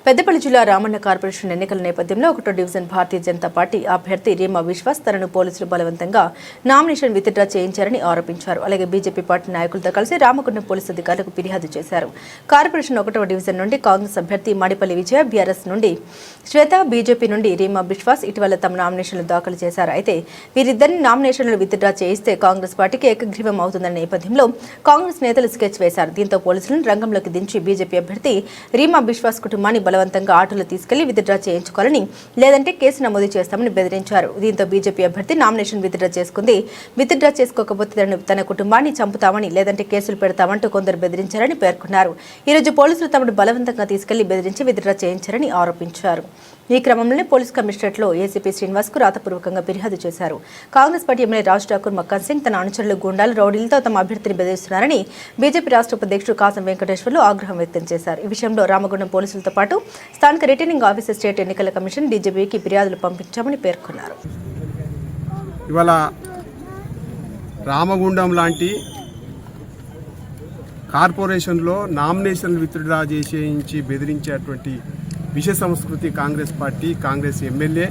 పెద్దపల్లి జిల్లా రామన్న కార్పొరేషన్ ఎన్నికల నేపథ్యంలో 1వ డివిజన్ భారతీయ జనతా పార్టీ అభ్యర్థి రీమా విశ్వాస్ తనను పోలీసులు బలవంతంగా నామినేషన్ విత్డ్రా చేయించారని ఆరోపించారు. అలాగే బీజేపీ పార్టీ నాయకులతో కలిసి రామగుండం పోలీసు అధికారులకు ఫిర్యాదు చేశారు. కార్పొరేషన్ 1వ డివిజన్ నుండి కాంగ్రెస్ అభ్యర్థి మాడిపల్లి విజయ, బీఆర్ఎస్ నుండి శ్వేత, బీజేపీ నుండి రీమా విశ్వాస్ ఇటీవల తమ నామినేషన్లు దాఖలు చేశారు. అయితే వీరిద్దరిని నామినేషన్లు విత్డ్రా చేయిస్తే కాంగ్రెస్ పార్టీకి ఏకగ్రీవం అవుతుందన్న నేపథ్యంలో కాంగ్రెస్ నేతలు స్కెచ్ వేశారు. దీంతో పోలీసులను రంగంలోకి దించి బీజేపీ అభ్యర్థి రీమా విశ్వాస్ కుటుంబాన్ని బలవంతంగా ఆటోలో తీసుకెళ్లి విత్డ్రా చేయించుకోవాలని, లేదంటే కేసు నమోదు చేస్తామని బెదిరించారు. దీంతో బీజేపీ అభ్యర్థి నామినేషన్ విత్డ్రా చేసుకుంది. విత్డ్రా చేసుకోకపోతే తన కుటుంబాన్ని చంపుతామని, లేదంటే కేసులు పెడతామంటూ కొందరు బెదిరించారని పేర్కొన్నారు. ఈ రోజు పోలీసులు తమను బలవంతంగా తీసుకెళ్లి బెదిరించి విత్డ్రా చేయించారని ఆరోపించారు. ఈ క్రమంలోనే పోలీస్ కమిషనరేట్లో ఏసీపీ శ్రీనివాస్ కు రాతపూర్వకంగా ఫిర్యాదు చేశారు. కాంగ్రెస్ పార్టీ ఎమ్మెల్యే రాజ్ ఠాకూర్, మక్కన్ సింగ్ తన అనుచరులు గుండాలు, రౌడీలతో తమ అభ్యర్థిని బెదిరిస్తున్నారని బీజేపీ రాష్ట్ర ఉపాధ్యక్షుడు కాసం వెంకటేశ్వర్లు ఆగ్రహం వ్యక్తం చేశారు. ఈ విషయంలో రామగుండం పోలీసులతో పాటు స్థానిక రిటర్నింగ్ ఆఫీసర్, స్టేట్ ఎన్నికల కమిషన్, డీజీపీకి ఫిర్యాదులు పంపించామని పేర్కొన్నారు. ఇవాళ రామగుండం లాంటి కార్పొరేషన్లో నామినేషన్లు విత్డ్రా చేసేయించి బెదిరించేటువంటి విష సంస్కృతి కాంగ్రెస్ పార్టీ, కాంగ్రెస్ ఎమ్మెల్యే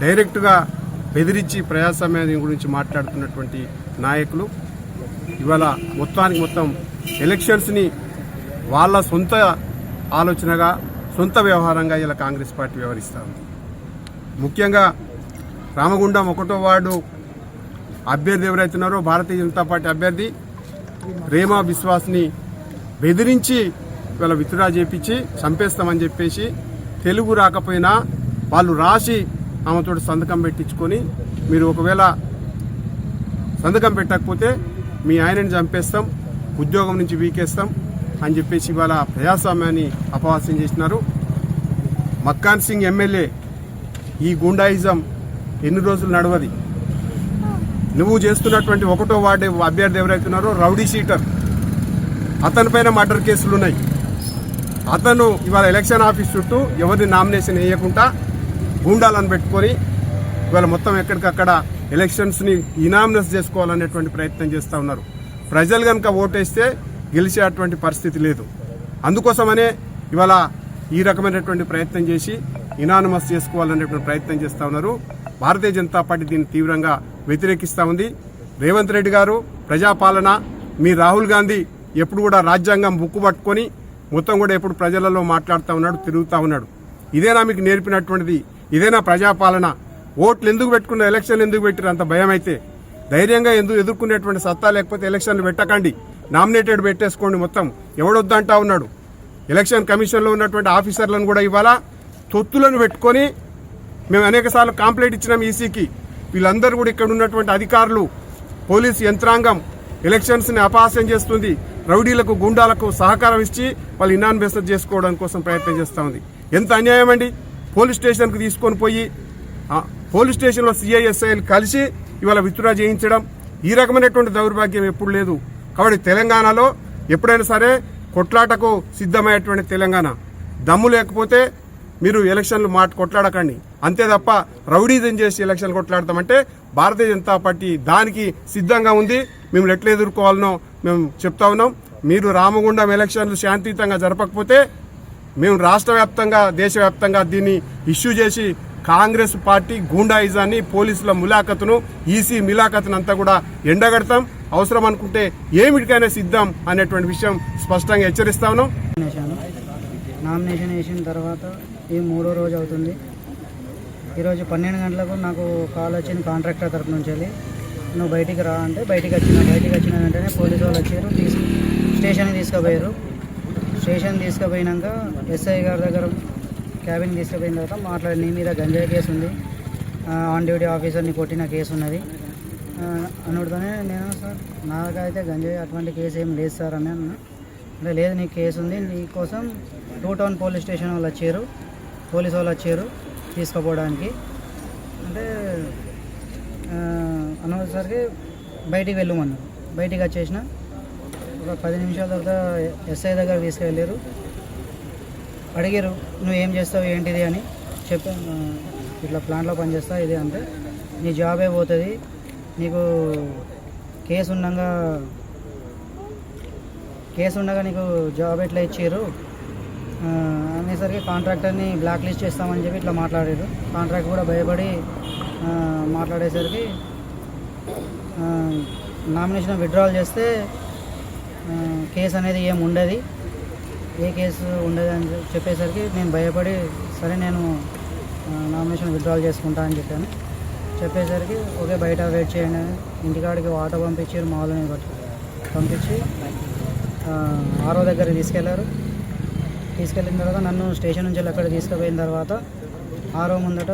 డైరెక్ట్గా బెదిరించి ప్రజాస్వామ్యం గురించి మాట్లాడుతున్నటువంటి నాయకులు ఇవాళ మొత్తం ఎలక్షన్స్ని వాళ్ళ సొంత ఆలోచనగా, సొంత వ్యవహారంగా ఇలా కాంగ్రెస్ పార్టీ వ్యవహరిస్తూ ఉంది. ముఖ్యంగా రామగుండం 1వ వార్డు అభ్యర్థి ఎవరైతున్నారో భారతీయ జనతా పార్టీ అభ్యర్థి రీమా విశ్వాస్ని బెదిరించి ఇవాళ విత్డ్రా చేపించి చంపేస్తామని చెప్పేసి, తెలుగు రాకపోయినా వాళ్ళు రాసి ఆమెతో సంతకం పెట్టించుకొని, మీరు ఒకవేళ సంతకం పెట్టకపోతే మీ ఆయనని చంపేస్తాం, ఉద్యోగం నుంచి వీకేస్తాం అని చెప్పేసి ఇవాళ ప్రజాస్వామ్యాన్ని అపహాస్యం చేసినారు. మక్కన్ సింగ్ ఎమ్మెల్యే ఈ గుండాయిజం ఎన్ని రోజులు నడవది. నువ్వు చేస్తున్నటువంటి 1వ వార్డు అభ్యర్థి ఎవరైతున్నారో రౌడీ షీటర్, అతనిపైన మర్డర్ కేసులున్నాయి. అతను ఇవాళ ఎలక్షన్ ఆఫీస్ చుట్టూ ఎవరిని నామినేషన్ వేయకుండా గూండాలను పెట్టుకొని ఇవాళ మొత్తం ఎక్కడికక్కడ ఎలక్షన్స్ని ఇనామినస్ చేసుకోవాలనేటువంటి ప్రయత్నం చేస్తూ ఉన్నారు. ప్రజలు కనుక ఓటేస్తే గెలిచేటువంటి పరిస్థితి లేదు. అందుకోసమనే ఇవాళ ఈ రకమైనటువంటి ప్రయత్నం చేసి ఇనానిమస్ చేసుకోవాలనేటువంటి ప్రయత్నం చేస్తూ ఉన్నారు. భారతీయ జనతా పార్టీ దీన్ని తీవ్రంగా వ్యతిరేకిస్తూ ఉంది. రేవంత్ రెడ్డి గారు ప్రజాపాలన, మీ రాహుల్ గాంధీ ఎప్పుడు కూడా రాజ్యాంగం బుక్కు పట్టుకొని మొత్తం కూడా ఎప్పుడు ప్రజలలో మాట్లాడుతూ ఉన్నాడు, తిరుగుతూ ఉన్నాడు. ఇదేనా మీకు నేర్పినటువంటిది? ఇదేనా ప్రజాపాలన? ఓట్లు ఎందుకు పెట్టుకున్న, ఎలక్షన్లు ఎందుకు పెట్టారు? అంత భయం అయితే ధైర్యంగా ఎందుకు ఎదుర్కొనేటువంటి సత్తా లేకపోతే ఎలక్షన్లు పెట్టకండి, నామినేటెడ్ పెట్టేసుకోండి. మొత్తం ఎవడొద్దంటా ఉన్నాడు. ఎలక్షన్ కమిషన్లో ఉన్నటువంటి ఆఫీసర్లను కూడా ఇవాళ తొత్తులను పెట్టుకొని మేము అనేక సార్లు కంప్లైంట్ ఇచ్చినాం ఈసీకి. వీళ్ళందరూ కూడా ఇక్కడ ఉన్నటువంటి అధికారులు, పోలీసు యంత్రాంగం ఎలక్షన్స్ని అపహాస్యం చేస్తుంది, రౌడీలకు, గుండాలకు సహకారం ఇచ్చి వాళ్ళు ఇనాన్బెస్ చేసుకోవడం కోసం ప్రయత్నం చేస్తూ ఉంది. ఎంత అన్యాయం అండి! పోలీస్ స్టేషన్కి తీసుకొని పోయి పోలీస్ స్టేషన్లో సిఐఎస్ఐలు కలిసి ఇవాళ విత్డ్రా చేయించడం, ఈ రకమైనటువంటి దౌర్భాగ్యం ఎప్పుడు లేదు. కాబట్టి తెలంగాణలో ఎప్పుడైనా సరే కొట్లాటకు సిద్ధమయ్యేటువంటి తెలంగాణ. దమ్ము లేకపోతే మీరు ఎలక్షన్లు కొట్లాడకండి, అంతే తప్ప రౌడీజం చేసి ఎలక్షన్లు కొట్లాడతామంటే భారతీయ జనతా పార్టీ దానికి సిద్ధంగా ఉంది. మేము ఎట్లా ఎదుర్కోవాలనో మేము చెప్తా ఉన్నాం. మీరు రామగుండం ఎలక్షన్లు శాంతియుతంగా జరపకపోతే మేము రాష్ట్ర వ్యాప్తంగా, దేశవ్యాప్తంగా దీన్ని ఇష్యూ చేసి కాంగ్రెస్ పార్టీ గూండాయిజాన్ని, పోలీసుల ములాఖతును, ఈసీ మిలాఖతును అంతా కూడా ఎండగడతాం. అవసరం అనుకుంటే ఏమిటికైనా సిద్ధం అనేటువంటి విషయం స్పష్టంగా హెచ్చరిస్తా ఉన్నాం. నామినేషన్ వేసిన తర్వాత ఈ 3వ రోజు అవుతుంది. ఈరోజు 12 గంటలకు నాకు కాల్ వచ్చింది కాంట్రాక్టర్ తరపు నుంచి వెళ్ళి, నువ్వు బయటికి రా అంటే బయటికి వచ్చిన వెంటనే పోలీసు వాళ్ళు వచ్చారు, స్టేషన్కి తీసుకుపోయారు. స్టేషన్ తీసుకుపోయినాక ఎస్ఐ గారి దగ్గర క్యాబిన్ తీసుకుపోయిన తర్వాత మాట్లాడి, నీ మీద గంజాయి కేసు ఉంది, ఆన్ డ్యూటీ ఆఫీసర్ని కొట్టిన కేసు ఉన్నది అనుడితోనే నేను, సార్ నాకైతే గంజాయి అటువంటి కేసు ఏం లేదు సార్ అని అన్నా. అంటే లేదు, నీకు కేసు ఉంది, నీకోసం 2 టౌన్ పోలీస్ స్టేషన్ వాళ్ళు వచ్చారు, పోలీసు వాళ్ళు వచ్చారు తీసుకుపోవడానికి. అంటే అనవసరికి బయటికి వెళ్ళమన్నారు. బయటికి వచ్చేసిన ఒక 10 నిమిషాల తర్వాత ఎస్ఐ దగ్గర తీసుకువెళ్ళారు. అడిగారు, నువ్వు ఏం చేస్తావు ఏంటిది అని చెప్పాను. ఇట్లా ప్లాంట్లో పనిచేస్తా ఇది అంటే, నీ జాబే పోతుంది, నీకు కేసు ఉండగా నీకు జాబ్ ఎట్లా ఇచ్చారు అనేసరికి కాంట్రాక్టర్ని బ్లాక్ లిస్ట్ చేస్తామని చెప్పి ఇట్లా మాట్లాడారు. కాంట్రాక్ట్ కూడా భయపడి మాట్లాడేసరికి నామినేషన్ విత్డ్రాల్ చేస్తే కేసు అనేది ఏం ఉండదు, ఏ కేసు ఉండదు అని చెప్పేసరికి నేను భయపడి సరే నేను నామినేషన్ విత్డ్రాల్ చేసుకుంటా అని చెప్పాను. చెప్పేసరికి ఓకే బయట వెయిట్ చేయండి అని ఇంటికాడికి ఆటో పంపించారు, మా వాళ్ళని పంపించి ఆరో దగ్గరికి తీసుకెళ్లారు. తీసుకెళ్ళిన తర్వాత నన్ను స్టేషన్ నుంచి అక్కడ తీసుకుపోయిన తర్వాత ఆరో ముందట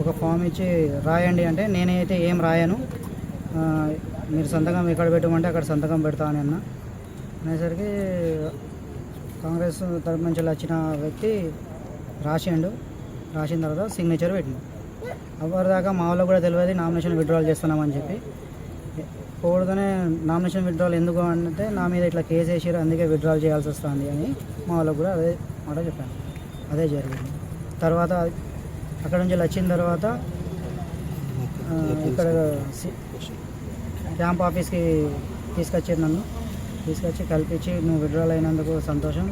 ఒక ఫామ్ ఇచ్చి రాయండి అంటే నేనైతే ఏం రాయను, మీరు సంతకం ఎక్కడ పెట్టమంటే అక్కడ సంతకం పెడతా అని అన్న. అనేసరికి కాంగ్రెస్ తరపు నుంచి వచ్చిన వ్యక్తి రాసిన తర్వాత సిగ్నేచర్ పెట్టిండు. అప్పటిదాకా మా వాళ్ళకు కూడా తెలియదు నామినేషన్ విత్డ్రాల్ చేస్తున్నామని చెప్పి. పోవడతోనే నామినేషన్ విత్డ్రాల్ ఎందుకు అంటే నా మీద ఇట్లా కేసు వేసారు అందుకే విత్డ్రాల్ చేయాల్సి వస్తుంది అని మా వాళ్ళకు కూడా అదే మాట చెప్పాను. అదే జరిగింది. తర్వాత అక్కడ నుంచి వచ్చిన తర్వాత ఇక్కడ క్యాంప్ ఆఫీస్కి తీసుకొచ్చారు. నన్ను తీసుకొచ్చి కల్పించి నువ్వు విత్డ్రాల్ అయినందుకు సంతోషం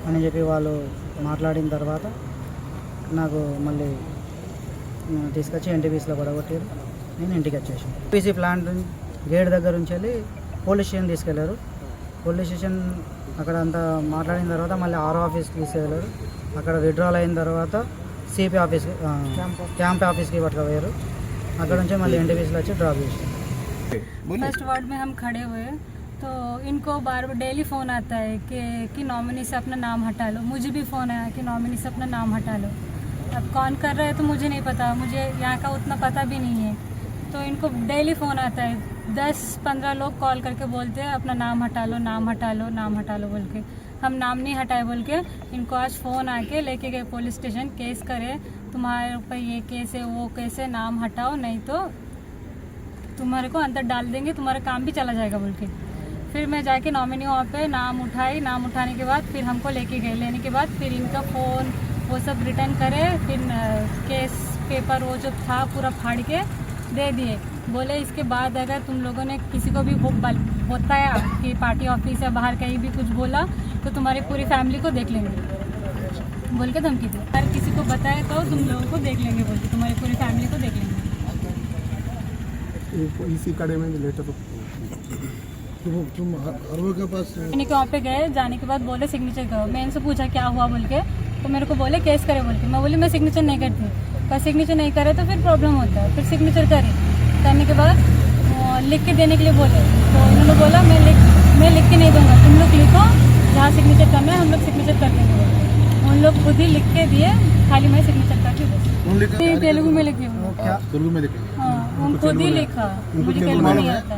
అని చెప్పి వాళ్ళు మాట్లాడిన తర్వాత నాకు మళ్ళీ తీసుకొచ్చి ఎన్టీపీసీలో పడగొట్టారు. నేను ఇంటికి వచ్చేసాను. ఎన్టీపీసీ ప్లాంట్ గేట్ దగ్గర నుంచి వెళ్ళి పోలీస్ స్టేషన్ తీసుకెళ్లారు. పోలీస్ స్టేషన్ అక్కడ అంతా మాట్లాడిన తర్వాత మళ్ళీ ఆర్ఓ ఆఫీస్కి తీసుకెళ్ళారు. అక్కడ విత్డ్రాల్ అయిన తర్వాత సిపి ఆఫీస్కి క్యాంప్ ఆఫీస్కి పట్టుకుపోయారు. అక్కడ నుంచి మళ్ళీ ఎన్టీపీసీలో వచ్చి డ్రాప్ చేశారు. फर्स्ट वार्ड में हम खड़े हुए तो इनको बार बार डेली फ़ोन आता है कि नॉमिनी से अपना नाम हटा लो. मुझे भी फ़ोन आया कि नॉमिनी से अपना नाम हटा लो. अब कौन कर रहा है तो मुझे नहीं पता, मुझे यहाँ का उतना पता भी नहीं है. तो इनको डेली फ़ोन आता है, 10-15 लोग कॉल करके बोलते हैं अपना नाम हटा लो, नाम हटा लो, नाम हटा लो बोल के. हम नाम नहीं हटाए बोल के इनको आज फ़ोन आके लेके गए पुलिस स्टेशन. केस करे, तुम्हारे ऊपर ये केस है वो केस है, नाम हटाओ नहीं तो तुम्हारे को अंदर डाल देंगे, तुम्हारा काम भी चला जाएगा बोल के. फिर मैं जाके नॉमिनी वहाँ पे नाम उठाई. नाम उठाने के बाद फिर हमको लेके गए. लेने के बाद फिर इनका फ़ोन वो सब रिटर्न करे. फिर केस पेपर वो जो था पूरा फाड़ के दे दिए. बोले इसके बाद अगर तुम लोगों ने किसी को भी बताया कि पार्टी ऑफिस या बाहर कहीं भी कुछ बोला तो तुम्हारी पूरी फैमिली को देख लेंगे बोल के धमकी दी. अगर किसी को बताया तो तुम लोगों को देख लेंगे बोल के, तुम्हारी पूरी फैमिली को देख लेंगे. इसी कड़े में लेटर तुम आरओ के पास यानी कि वहाँ पे गए. जाने के बाद बोले सिग्नेचर करो. मैं इनसे पूछा क्या हुआ बोल के, तो मेरे को बोले केस करे बोल के. मैं बोली मैं सिग्नेचर नहीं करती. पर सिग्नेचर नहीं करे तो फिर प्रॉब्लम होता है. फिर सिग्नेचर करे. करने के बाद लिख के देने के लिए बोले. तो इन्होंने बोला मैं लिख के नहीं दूँगा, तुम लोग लिखो, जहाँ सिग्नेचर करना है हम लोग सिग्नेचर कर देंगे बोल के. उन लोग खुद ही लिख के दिए, खाली मैं सिग्नेचर करके बस. तेलुगु में लिखी हूँ. तेलुगु में लिखे. हाँ, खुद ही लिखा, मुझे तेलुगु नहीं आता.